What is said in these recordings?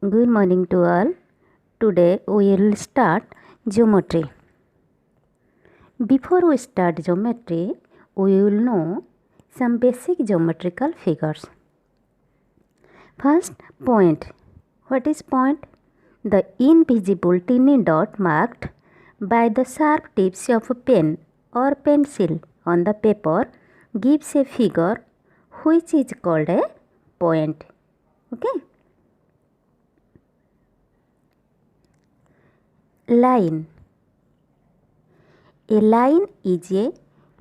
Good morning to all. Today we will start geometry. Before we start geometry, we will know some basic geometrical figures. First, point. What is point? The invisible tiny dot marked by the sharp tips of a pen or pencil on the paper gives a figure which is called a point. Okay? Line. A line is a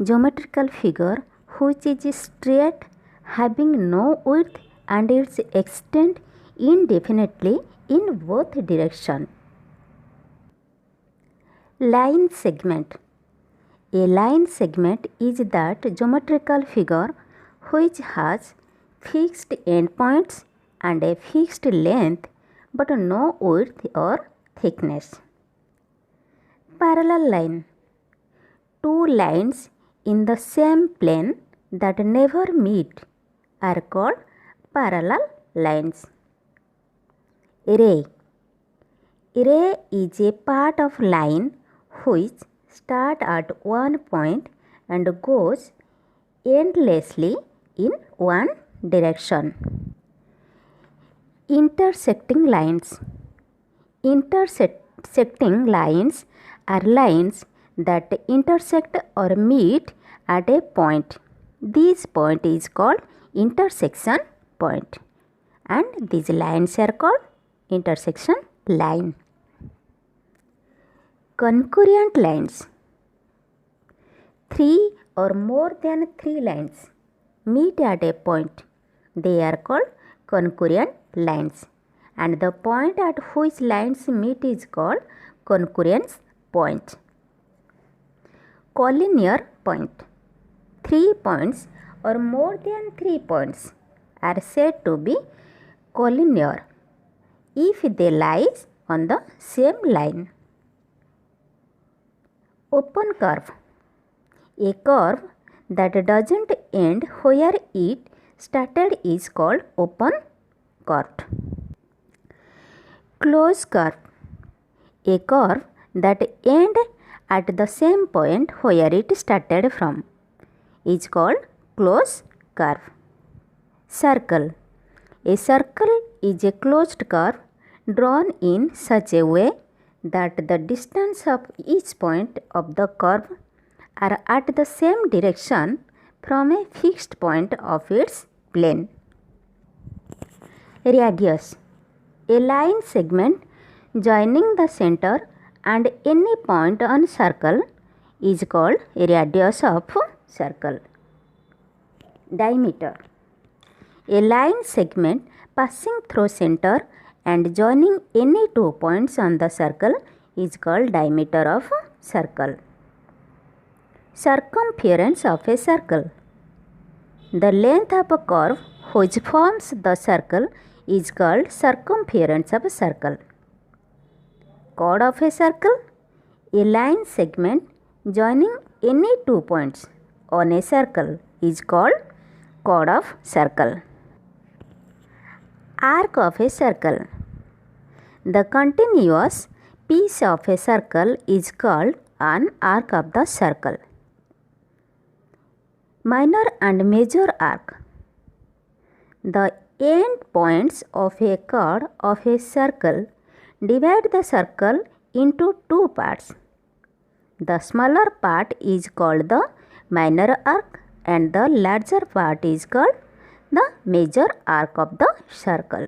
geometrical figure which is straight, having no width and its extent indefinitely in both directions. Line segment. A line segment is that geometrical figure which has fixed endpoints and a fixed length but no width or thickness. Parallel line. Two lines in the same plane that never meet are called parallel lines. Ray. Ray is a part of line which starts at one point and goes endlessly in one direction. Intersecting lines. Intersecting lines are lines that intersect or meet at a point. This point is called intersection point, and these lines are called intersection line. Concurrent lines. Three or more than three lines meet at a point. They are called concurrent lines, and the point at which lines meet is called concurrence point. Collinear point. 3 points or more than 3 points are said to be collinear if they lie on the same line. Open curve. A curve that doesn't end where it started is called open curve. Closed curve. A curve that ends at the same point where it started from is called closed curve. Circle. A circle is a closed curve drawn in such a way that the distance of each point of the curve are at the same direction from a fixed point of its plane. Radius. A line segment joining the center and any point on circle is called radius of circle. Diameter. A line segment passing through center and joining any 2 points on the circle is called diameter of circle. Circumference of a circle. The length of a curve which forms the circle is called circumference of a circle. Chord of a circle. A line segment joining any 2 points on a circle is called chord of circle. Arc of a circle. The continuous piece of a circle is called an arc of the circle. Minor and major arc. The end points of a chord of a circle divide the circle into two parts. The smaller part is called the minor arc and the larger part is called the major arc of the circle.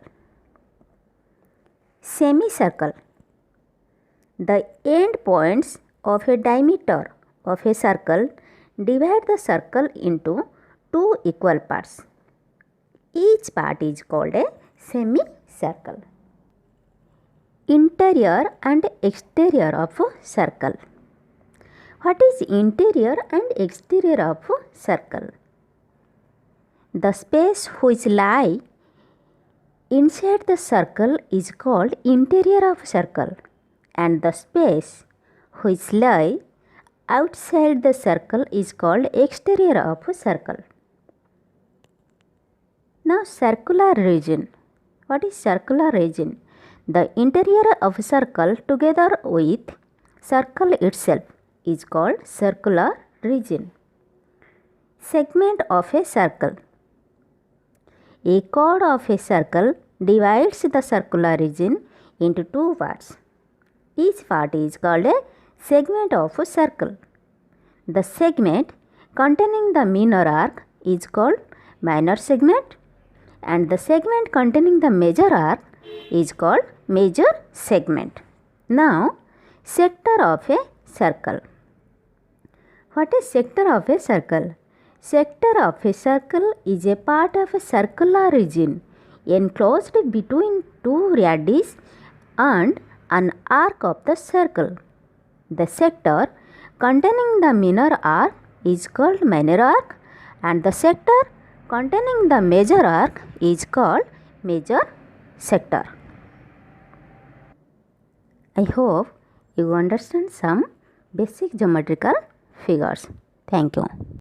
Semicircle. The end points of a diameter of a circle divide the circle into two equal parts. Each part is called a semicircle. Interior and exterior of a circle. What is interior and exterior of a circle? The space which lie inside the circle is called interior of circle, and the space which lie outside the circle is called exterior of a circle. Now circular region. What is circular region? The interior of a circle together with circle itself is called circular region. Segment of a circle. A chord of a circle divides the circular region into two parts. Each part is called a segment of a circle. The segment containing the minor arc is called minor segment, and the segment containing the major arc is called major segment. Now, sector of a circle. What is sector of a circle? Sector of a circle is a part of a circular region enclosed between two radii and an arc of the circle. The sector containing the minor arc is called minor arc, and the sector containing the major arc is called major sector. I hope you understand some basic geometrical figures. Thank you.